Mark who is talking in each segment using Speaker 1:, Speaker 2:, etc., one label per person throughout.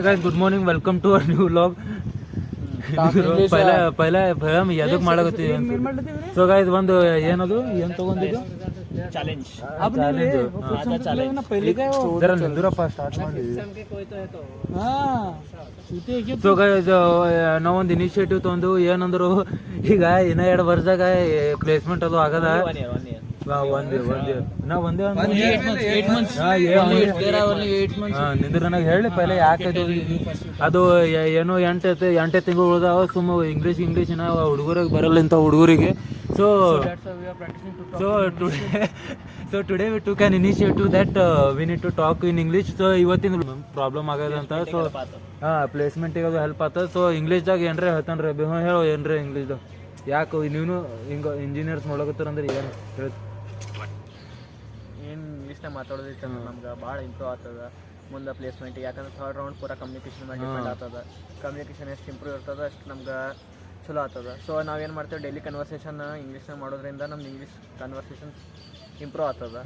Speaker 1: guys, good morning. Welcome to our new vlog. ಪಹಲ ಎದಕ್ ಮಾಡಕತ್ತೀವಿ. So guys ಒಂದು ಏನದು ಏನ್ ತಗೊಂಡಿದ್ದು
Speaker 2: ಚಾಲೆಂಜ್
Speaker 1: ನಿಂದೂರಪ್ಪ ಸ್ಟಾರ್ಟ್ ಮಾಡಿ. ಸೊ ಗಾಯ್ಸ್ ನಾವೊಂದು ಇನಿಷಿಯೇಟಿವ್ ತಗೊಂಡು ಏನಂದ್ರು ಈಗ ಇನ್ನ 2 ವರ್ಷದಾಗ ಪ್ಲೇಸ್ಮೆಂಟ್ ಅದು ಆಗದ. ನಿಂದ್ರ ನನಗೆ ಹೇಳಿ ಪೈಲೆ ಯಾಕೆ ಅದು ಏನೋ 8 ತಿಂಗಳು ಉಳ್ದಾವ ಸುಮ್ಮ ಇಂಗ್ಲೀಷ್ ಹುಡುಗರಿಗೆ ಬರಲ್ಲ ಇಂಥ ಹುಡುಗರಿಗೆ. So today we took an initiative that we need to talk in English. So ಇವತ್ತಿನ ಪ್ರಾಬ್ಲಮ್ ಆಗದಂತ. ಸೊ ಪ್ಲೇಸ್ಮೆಂಟಿಗೆ ಅದು ಹೆಲ್ಪ್ ಆಗ್ತದೆ. ಸೊ ಇಂಗ್ಲೀಷ್ದಾಗ ಏನ್ರಿ ಹೇಳ್ತಾನ್ರಿ ಹೇಳೋ ಏನ್ರಿ ಇಂಗ್ಲೀಷ್ದಾಗ ಯಾಕೆ ನೀವು ಹಿಂಗೆ ಇಂಜಿನಿಯರ್ಸ್ ನೋಡಕತ್ತಾರಂದ್ರೆ ಏನು ಹೇಳಿ.
Speaker 2: ಇಂಗ್ಲೀಷ್ನ ಮಾತಾಡೋದೈತೆ ನಮ್ಗೆ ಭಾಳ ಇಂಪ್ರೂವ್ ಆಗ್ತದೆ ಮುಂದೆ ಪ್ಲೇಸ್ಮೆಂಟ್. ಯಾಕಂದ್ರೆ 3rd ರೌಂಡ್ ಪೂರ ಕಮ್ಯುನಿಕೇಷನ್ ಮೇಲೆ ಡಿಪೆಂಡ್ ಆಗ್ತದೆ. ಕಮ್ಯುನಿಕೇಷನ್ ಎಷ್ಟು ಇಂಪ್ರೂವ್ ಇರ್ತದೆ ಅಷ್ಟು ನಮ್ಗೆ ಚಲೋ ಆಗ್ತದೆ. ಸೊ ನಾವೇನು ಮಾಡ್ತೇವೆ ಡೈಲಿ ಕನ್ವರ್ಸೇಷನ್ ಇಂಗ್ಲೀಷ್ನಾಗ ಮಾಡೋದ್ರಿಂದ ನಮ್ದು ಇಂಗ್ಲೀಷ್ ಕನ್ವರ್ಸೇಷನ್ ಇಂಪ್ರೂವ್ ಆಗ್ತದೆ.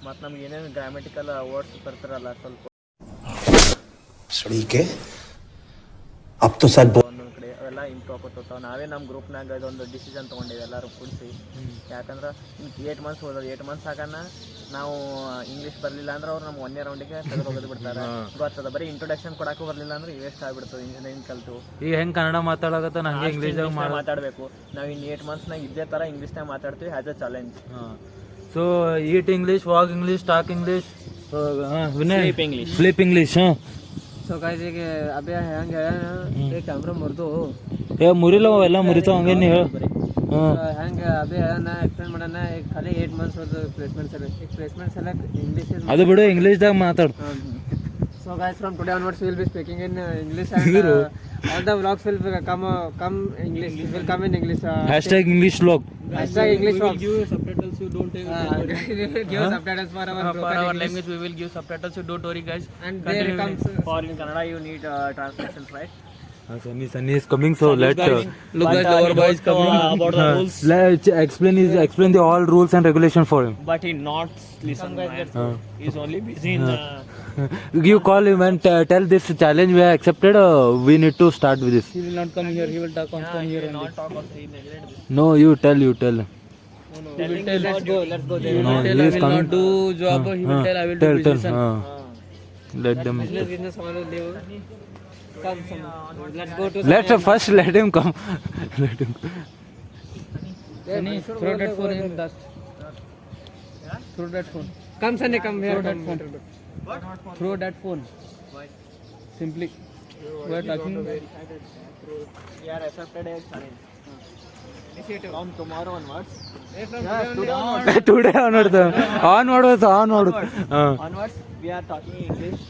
Speaker 2: ಮತ್ತು ನಮ್ಗೆ ಏನೇನು ಗ್ರಾಮೆಟಿಕಲ್ ವರ್ಡ್ಸ್ ಬರ್ತಾರಲ್ಲ ಸ್ವಲ್ಪ ಒಂದೊಂದು ಕಡೆ ಅವೆಲ್ಲ ಇಂಪ್ರೂವ್ ಆಗೋತಾವ. ನಾವೇ ನಮ್ಮ ಗ್ರೂಪ್ನಾಗ ಇದೊಂದು ಡಿಸಿಷನ್ ತೊಗೊಂಡಿವಿ ಎಲ್ಲರೂ ಕೂಡಿಸಿ. ಯಾಕಂದ್ರೆ 8 ಮಂತ್ಸ್ ಹೋದ 8 ಮಂತ್ಸ್ ಆಗಾನ ನಾವು ಇಂಗ್ಲೀಷ್ ಬರಲಿಲ್ಲ ಅಂದ್ರೆ ಅವ್ರು ನಮ್ಮ 1ನೇ ರೌಂಡಿಗೆ ತೆಗೆದು ಹೋಗೋದು ಬಿಡ್ತಾರೆ. ಗೊತ್ತದ ಬರೀ ಇಂಟ್ರೊಡಕ್ಷನ್ ಕೊಡಕ್ಕೂ ಬರಲಿಲ್ಲ ಅಂದ್ರೆ ವೇಸ್ಟ್ ಆಗಿಬಿಡ್ತದೆ ಇಂಜಿನಿಯರಿಂಗ್ ಕಲಿತು.
Speaker 1: ಈಗ ಹೆಂಗೆ ಕನ್ನಡ ಮಾತಾಡಕತ್ತ ನಂಗೆ ಇಂಗ್ಲೀಷಾಗ
Speaker 2: ಮಾತಾಡಬೇಕು. ನಾವು ಇನ್ನು 8 ಮಂತ್ಸ್ನಾಗ ಇದೇ ಥರ ಇಂಗ್ಲೀಷ್ನಾಗ ಮಾತಾಡ್ತೀವಿ as a challenge.
Speaker 1: So heat English, walk English, talk English, sleep English.
Speaker 2: So guys ಈಗ ಅಬೇ ಹೆಂಗೆ ಕ್ಯಾಮ್ರಾ ಮುರಿದು
Speaker 1: ಮುರಿಲ್ಲ ಅವೆಲ್ಲ ಮುರಿತಾವ ಹಂಗೆ ನೀವು
Speaker 2: ಹೆಂಗೆ ಅಬೇ ನಾ ಎಕ್ಸ್ಪ್ಲೇನ್ ಮಾಡೋಣ. ಈಗ ಖಾಲಿ 8 ಮಂತ್ಸ್ ಹೋದ ಪ್ಲೇಸ್ಮೆಂಟ್ಸ್ ಎಲ್ಲ ಇಂಗ್ಲೀಷ್
Speaker 1: ಅದು ಬಿಡು ಇಂಗ್ಲೀಷ್ದಾಗ ಮಾತಾಡು.
Speaker 2: So guys, from today onwards we will be speaking in English and all the vlogs will come English. Will come in English.
Speaker 1: Hashtag English vlog.
Speaker 2: Hashtag English vlog.
Speaker 3: Give subtitles. You don't take.
Speaker 2: We will give subtitles for our
Speaker 3: language. We will give subtitles. You don't worry, guys.
Speaker 2: And there comes for in Kannada you need translations, right?
Speaker 1: Sunny is coming, so let
Speaker 3: Look guys, our boy is coming. About the rules.
Speaker 1: Let's explain the all rules and regulation for him.
Speaker 3: But he not listen. He's only busy in.
Speaker 1: You call him and tell this challenge we have accepted. We need to start with this.
Speaker 3: He will not come here. He will talk on phone here.
Speaker 2: Not talk also. He neglected this.
Speaker 1: No, you tell.
Speaker 3: No. He will tell. Let's go there. He will tell. I will not do job. He will tell. I will do business.
Speaker 1: Let them.
Speaker 2: Business all leave. Come, let's go to.
Speaker 1: First let him come. Let him.
Speaker 3: Sunny, throw that phone in dust. Throw that phone.
Speaker 2: Come Sunny, come here.
Speaker 3: Throw that phone. Throw that phone.
Speaker 2: Why?
Speaker 3: Simply. We are talking.
Speaker 2: We are accepted as challenge. Initiative. From tomorrow onwards.
Speaker 1: Today onwards. Onwards.
Speaker 2: Onwards, we are talking English.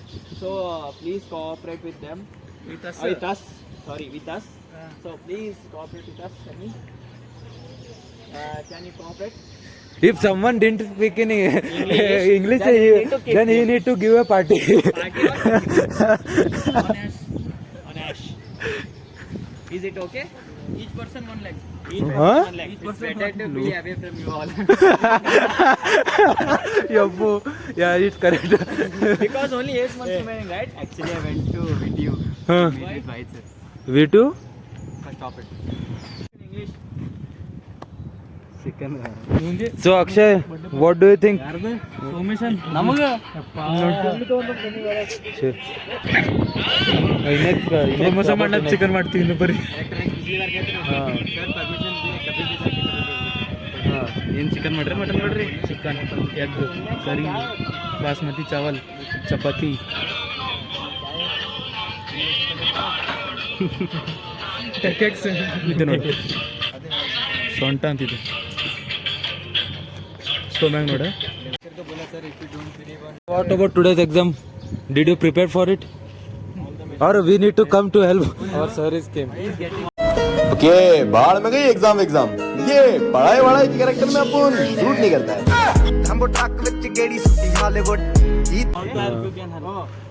Speaker 2: So please cooperate with them. With us. So please cooperate with us. Can you cooperate?
Speaker 1: If someone didn't speak in English, then he need to give a party.
Speaker 2: On ash. Is it okay?
Speaker 3: Each person 1 lakh.
Speaker 2: Each person better to be away from you all.
Speaker 1: Yabbo, yeah, it's correct.
Speaker 2: Because only 8 months remaining, right? Actually, I went to video. Why?
Speaker 1: We too?
Speaker 2: Stop it. In English.
Speaker 1: So Akshay, what do you think?
Speaker 3: ನಮಗೆ chicken ಮಾಡ್ತೀವಿ ಇನ್ನು ಬರೀ. ಏನು chicken ಮಾಡ್ರಿ mutton ಮಾಡ್ರಿ? Chicken, egg curry, basmati ಚಾವಲ್, ಚಪಾತಿ. ಇದು ನೋಡಿ ಸೊಂಟ ಅಂತಿದೆ. ಸೋಮ್ಯಾಂಗ್ ನೋಡ.
Speaker 1: What about today's exam? Did you prepare for it? Or we need to come to help? Our sir is came.
Speaker 4: Okay, बाढ़ में गई एग्जाम ये पढ़ाई वढ़ाई के कैरेक्टर में अपन शूट नहीं करता है. हम वो ट्रक विच गेड़ी सुटी Hollywood.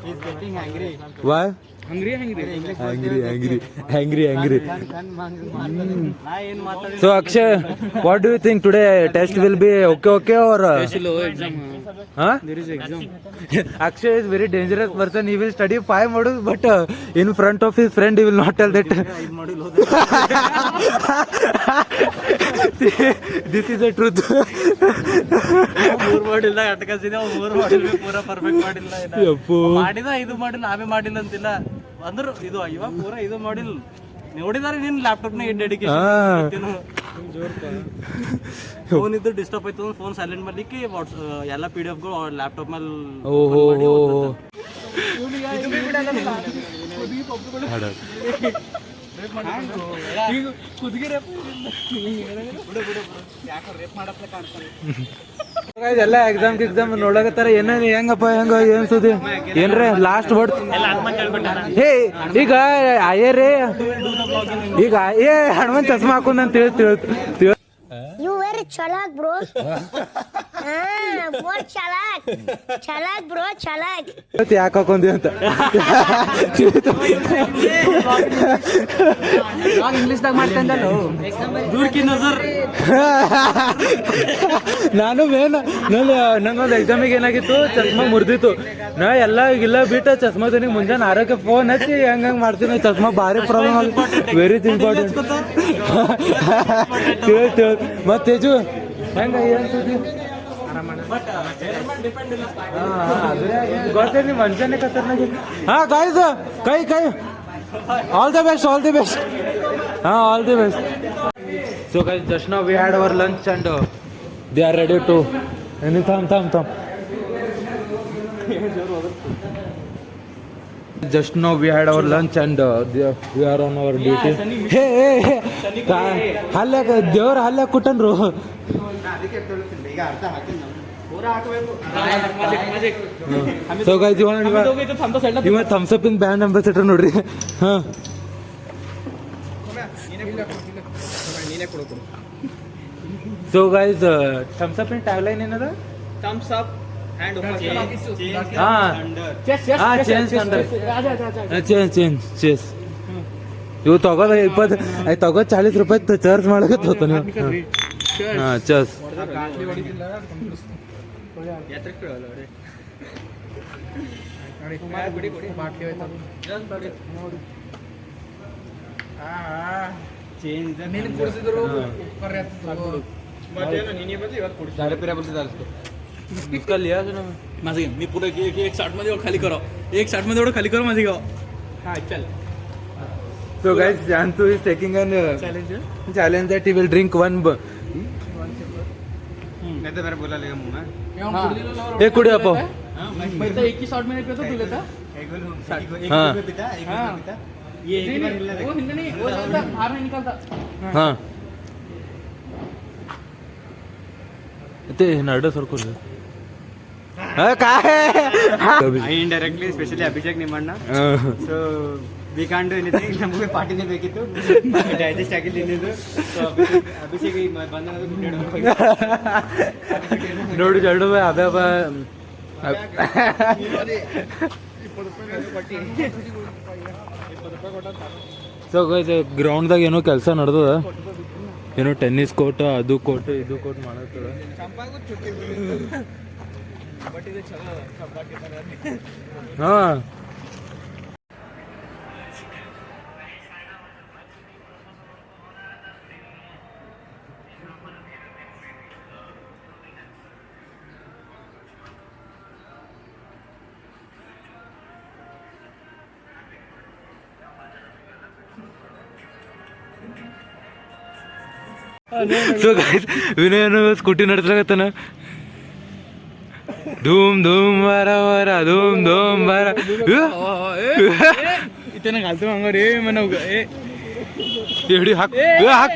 Speaker 2: He's getting angry.
Speaker 1: Why?
Speaker 3: Hungry hungry
Speaker 1: angry. So Akshay, what do you think today? Test will be okay or?
Speaker 3: Exam
Speaker 1: Huh?
Speaker 3: There is exam
Speaker 1: Akshay is very dangerous person. He will study 5 modules, but in front of his friend, he will not tell that. This is the truth.
Speaker 2: 3 ಮಾಡಿಲ್ಲ ಅಟ್ಕಸಿದೆ 3 ಮಾಡಿಲ್ಲ ಪೂರಾ perfect ಮಾಡಿಲ್ಲ
Speaker 1: ಯಪ್ಪೋ.
Speaker 2: ಮಾಡಿದ 5 ಮಾಡಿಲ್ಲ ನಾವೇ ಮಾಡಿಲ್ಲ ಅಂತಿಲ್ಲ ಅಂದ್ರು ಇದು ಇವಾಗ ಪೂರಾ ಇದು ಮಾಡಿಲ್ಲ ನೋಡಿದಾರೆ ನಿನ್ ಲ್ಯಾಪ್ಟಾಪ್ ನ ಡೆಡಿಕೇಶನ್ ಫೋನ್ ಇದ್ದು ಡಿಸ್ಟರ್ಬ್ ಆಯ್ತು ಫೋನ್ ಸೈಲೆಂಟ್ ಮಾಡ್ಲಿಕ್ಕೆ ಎಲ್ಲ PDF ಗಳು ಲ್ಯಾಪ್ಟಾಪ್ ಮೇಲೆ
Speaker 1: ಓಹೋ ಎಲ್ಲ ಎಕ್ಸಾಮ್ ನೋಡಕತ್ತಾರ ಏನೇನು ಹೆಂಗಪ್ಪ ಏನ್ ಸುದ್ದಿ ಏನ್ರಿ ಲಾಸ್ಟ್ ವರ್ಡ್ ಹೇ ಈಗ ಅಯ್ಯರೇ ಈಗ ಏ ಹನುಮಂತ್ ಚಸ್ಮಾ ಹಾಕೊಂಡ್ ಅಂತ ತಿಳ್
Speaker 5: You very chalak, bro. More chalak. Chalak, bro, chalak.
Speaker 1: ಯಾಕೆ ಹಾಕೊಂಡಿ ಅಂತ
Speaker 2: ಇಂಗ್ಲಿಷ್ದಾಗ ಮಾಡ್ತಂದಲ್ಲ ದೂರ್ಕಿ ನಜರ್
Speaker 1: ನಾನು ನನ್ನೊಂದು ಎಕ್ಸಾಮಿಗೆ ಏನಾಗಿತ್ತು ಚಸ್ಮಾ ಮುರಿದಿತ್ತು ನಾ ಎಲ್ಲ ಇಲ್ಲ ಬಿಟ್ಟು ಚಸ್ಮಾದನಿಗೆ ಮುಂಜಾನೆ ಆರೋಗ್ಯ ಫೋನ್ ಹಚ್ಚಿ ಹೆಂಗ್ ಮಾಡ್ತೀನಿ ಚಸ್ಮಾ ಭಾರಿ ಪ್ರಾಬ್ಲಮ್ ಆಗಿ ವೆರಿ ಇಂಪಾರ್ಟೆಂಟ್ ಮತ್ತೆ ತೇಜು ಹೆಂಗ ಏನ್ ಸುದ್ದಿ ಗೊತ್ತೇ ನೀವು ಮನುಷ್ಯನೇ ಕತ್ತರ್ನಾಗಿ ಹಾ ಗಾಯ್ಸ್ ಕೈ ಆಲ್ ದ ಬೆಸ್ಟ್ ಹಾ all the best so guys just now we had our lunch and they are ready to ಥಮ್ just now we had our lunch and we are on our duty. Hey ಹಲ್ಲೆ ದೇವ್ರ ಹಲ್ಲೆ ಕುಟ್ಟನ್ರು so guys ಇವ thumbs up in band ambassador ನೋಡ್ರಿ ಹಾ so guys thumbs up in tagline ಏನದ
Speaker 2: thumbs up hand
Speaker 1: change ಇವು ತಗೋದ 20 ತಗೋದ್ 40 ರೂಪಾಯಿ ಚಾರ್ಜ್ ಮಾಡಕತ್ತ ಹೋತ ನೀವು ಹಾ ಚಸ್ इसका लिया था ना
Speaker 3: माझे मी पुढे एक शॉट मध्ये खाली करो खाली करो माझे गाव हा चल
Speaker 1: so guys Jantu is taking an challenge that he will drink one
Speaker 2: मैं तो मेरा बोला लेगा मुंह में
Speaker 1: एक कुड़ी आपो
Speaker 3: मैं तो एक ही शॉट में पीता तू लेता
Speaker 1: हाँ
Speaker 2: ये एक बार मिलना
Speaker 3: वो हिंद नहीं वो चलता बाहर नहीं निकलता
Speaker 1: हाँ ते नरडा सरको काय
Speaker 2: ಇಂಡೈರೆಕ್ಟ್ಲಿ ಸ್ಪೆಷಲಿ ಅಭಿಷೇಕ್ ನಿಮ್ಮಣ್ಣ so we can't do anything ನಮಗೆ ಪಾರ್ಟಿನೇ ಬೇಕಿತ್ತು ಡೈಜೆಸ್ಟ್ ಆಗಿಲ್ಲ ಇನ್ನಿದು ಸೊ ಅಭಿಷೇಕ್ ಬಂದ
Speaker 1: ನೋಡಿ ಜಲ್ಡು ಅದೇ ಸೊ ಗ್ರೌಂಡ್ದಾಗ ಏನೋ ಕೆಲಸ ನಡೆದದ ಏನೋ ಟೆನ್ನಿಸ್ ಕೋರ್ಟ್ ಅದು ಕೋರ್ಟ್ ಇದು ಕೋರ್ಟ್ ಮಾಡತ್ತದ ಹಾ ಸೊ ಗೈಸ್ ವಿನಯನು ಸ್ಕೂಟಿ ನಡೆಸ್ಲಾಗತ್ತಾನ धूम धूम वारा वारा धूम धूम वारा
Speaker 3: इतना घालतो अंग रे मन
Speaker 1: एवढी हाक हाक